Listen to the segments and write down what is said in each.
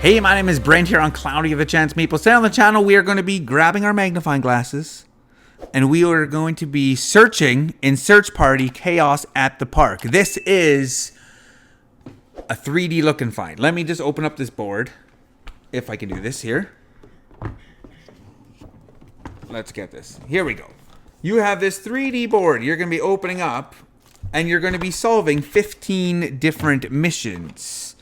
Hey, my name is Brent here on Cloudy of the Chance of Meeples. Today on the channel, we are going to be grabbing our magnifying glasses and we are going to be searching in Search Party Chaos at the Park. This is a 3D look and find. Let me just open up this board, if I can do this here. Let's get this. Here we go. You have this 3D board you're going to be opening up and you're going to be solving 15 different missions.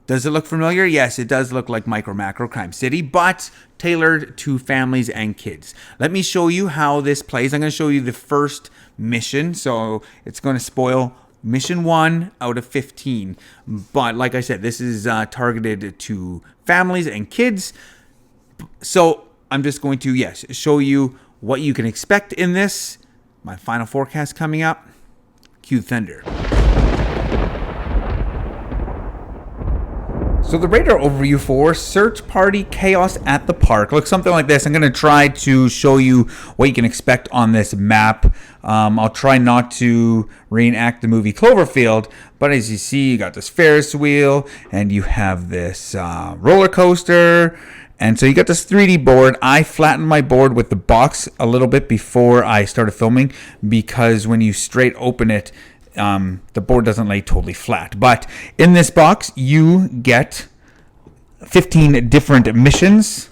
Does it look familiar? Yes, it does look like Micro Macro Crime City, but tailored to families and kids. Let me show you how this plays. I'm going to show you the first mission, so it's going to spoil mission 1 out of 15. But like I said, this is targeted to families and kids. So I'm just going to, yes, show you what you can expect in this. My final forecast coming up. Cue thunder. So the radar overview for Search Party Chaos at the Park looks something like this. I'm going to try to show you what you can expect on this map. I'll try not to reenact the movie Cloverfield, but as you see, you got this Ferris wheel and you have this roller coaster. And so you got this 3D board. I flattened my board with the box a little bit before I started filming because when you straight open it, the board doesn't lay totally flat. But in this box, you get 15 different missions.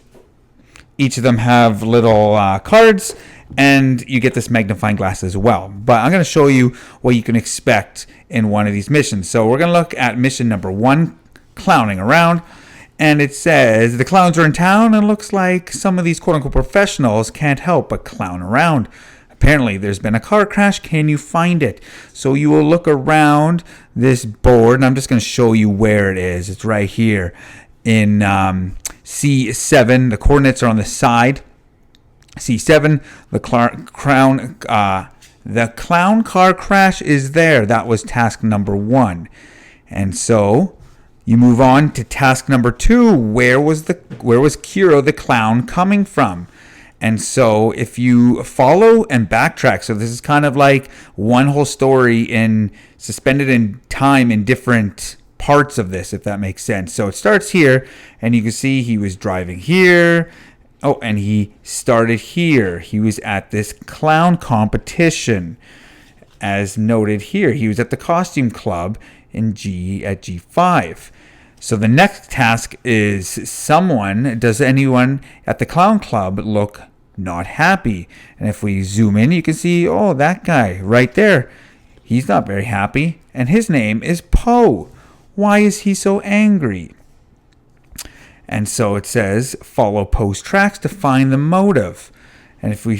Each of them have little cards, and you get this magnifying glass as well. But I'm going to show you what you can expect in one of these missions. So we're going to look at mission number 1, clowning around. And it says, the clowns are in town, and it looks like some of these quote-unquote professionals can't help but clown around. Apparently, there's been a car crash. Can you find it? So you will look around this board, and I'm just going to show you where it is. It's right here in C7. The coordinates are on the side. C7, the clown car crash is there. That was task number 1. And so you move on to task number 2. Where was Kiro the clown coming from? And so if you follow and backtrack, so this is kind of like one whole story suspended in time in different parts of this, if that makes sense. So it starts here, and you can see he was driving here. Oh, and he started here. He was at this clown competition, as noted here. He was at the costume club at G5. So the next task is does anyone at the clown club look not happy? And if we zoom in, you can see, oh, that guy right there. He's not very happy. And his name is Poe. Why is he so angry? And so it says, follow Poe's tracks to find the motive. And if we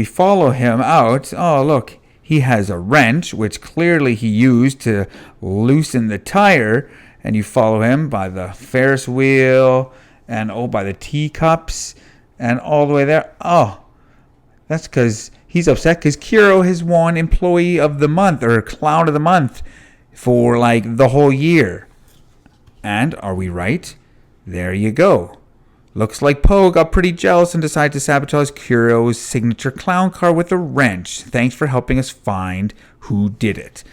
follow him out, oh, look, he has a wrench, which clearly he used to loosen the tire. And you follow him by the Ferris wheel and by the teacups and all the way there. Oh, that's because he's upset because Kiro has won Employee of the Month or Clown of the Month for like the whole year. And are we right? There you go. Looks like Poe got pretty jealous and decided to sabotage Kiro's signature clown car with a wrench. Thanks for helping us find who did it.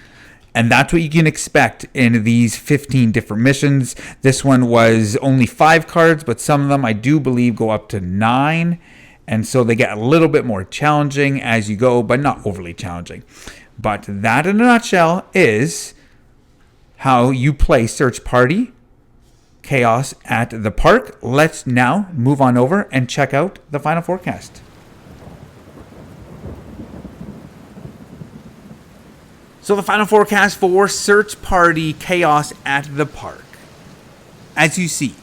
And that's what you can expect in these 15 different missions. This one was only 5 cards, but some of them I do believe go up to 9. And so they get a little bit more challenging as you go, but not overly challenging. But that in a nutshell is how you play Search Party Chaos at the Park. Let's now move on over and check out the final forecast. So the final forecast for Search Party Chaos at the Park. As you see,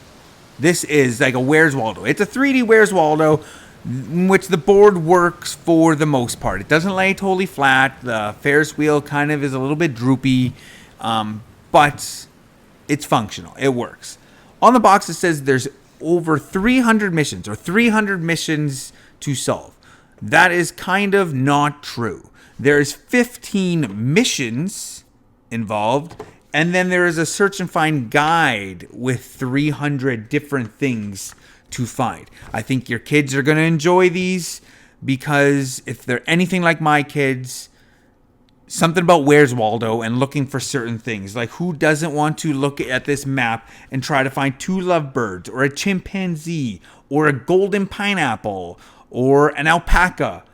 this is like a Where's Waldo. It's a 3D Where's Waldo, in which the board works for the most part. It doesn't lay totally flat. The Ferris wheel kind of is a little bit droopy, but it's functional. It works. On the box it says there's over 300 missions or 300 missions to solve. That is kind of not true. There's 15 missions involved, and then there is a search and find guide with 300 different things to find. I think your kids are going to enjoy these because if they're anything like my kids, something about Where's Waldo and looking for certain things. Like, who doesn't want to look at this map and try to find two lovebirds or a chimpanzee or a golden pineapple or an alpaca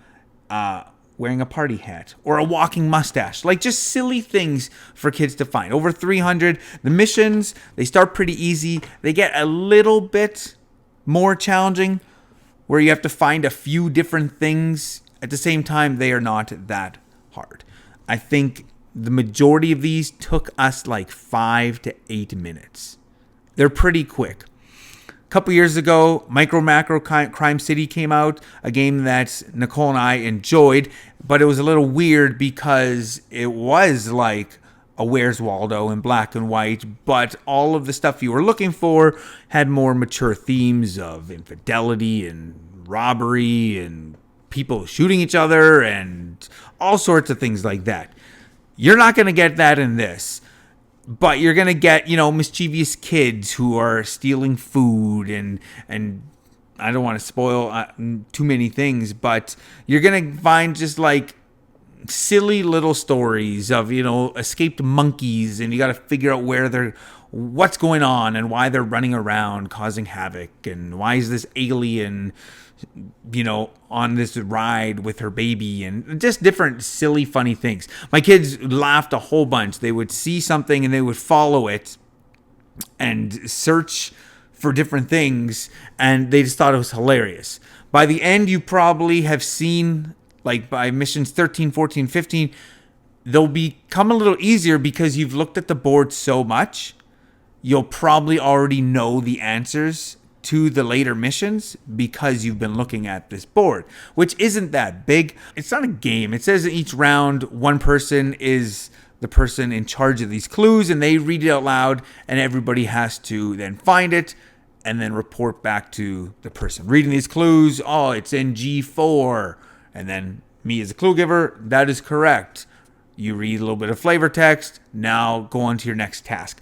wearing a party hat or a walking mustache? Like, just silly things for kids to find. Over 300. The missions, they start pretty easy. They get a little bit more challenging where you have to find a few different things. At the same time, they are not that hard. I think the majority of these took us like 5 to 8 minutes. They're pretty quick. A couple years ago, Micro Macro Crime City came out, a game that Nicole and I enjoyed, but it was a little weird because it was like a Where's Waldo in black and white, but all of the stuff you were looking for had more mature themes of infidelity and robbery and people shooting each other and all sorts of things like that. You're not going to get that in this, but you're going to get, mischievous kids who are stealing food and I don't want to spoil too many things, but you're going to find just like silly little stories of, escaped monkeys, and you got to figure out what's going on and why they're running around causing havoc, and why is this alien on this ride with her baby, and just different silly funny things. My kids laughed a whole bunch. They would see something and they would follow it and search for different things, and they just thought it was hilarious. By the end, you probably have seen, like by missions 13, 14, 15, they'll become a little easier because you've looked at the board so much. You'll probably already know the answers to the later missions because you've been looking at this board, which isn't that big. It's not a game. It says in each round, one person is the person in charge of these clues, and they read it out loud, and everybody has to then find it and then report back to the person reading these clues. Oh, it's in G4. And then me as a clue giver, that is correct. You read a little bit of flavor text. Now go on to your next task.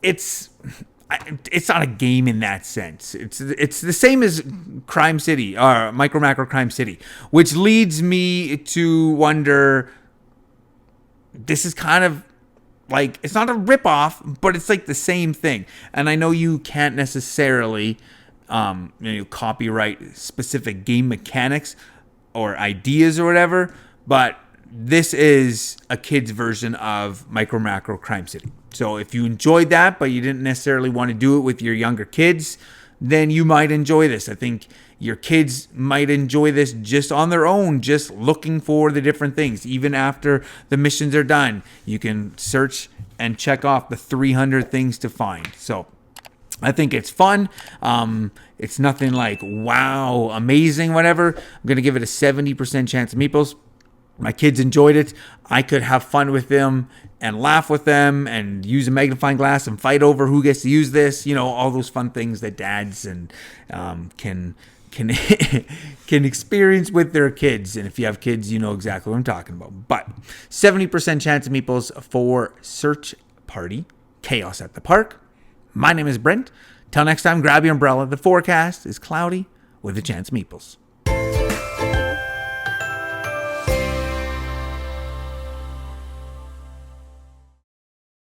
It's not a game in that sense. It's the same as Crime City, or Micro Macro Crime City, which leads me to wonder, this is kind of like, it's not a ripoff, but it's like the same thing. And I know you can't necessarily copyright specific game mechanics or ideas or whatever, but this is a kid's version of Micro Macro Crime City. So if you enjoyed that, but you didn't necessarily want to do it with your younger kids, then you might enjoy this. I think your kids might enjoy this just on their own, just looking for the different things. Even after the missions are done, you can search and check off the 300 things to find. So I think it's fun. It's nothing like, wow, amazing, whatever. I'm going to give it a 70% chance of meeples. My kids enjoyed it. I could have fun with them and laugh with them and use a magnifying glass and fight over who gets to use this. All those fun things that dads and can can experience with their kids. And if you have kids, you know exactly what I'm talking about. But 70% chance of meeples for Search Party Chaos at the Park. My name is Brent. Till next time, grab your umbrella. The forecast is cloudy with a chance of meeples.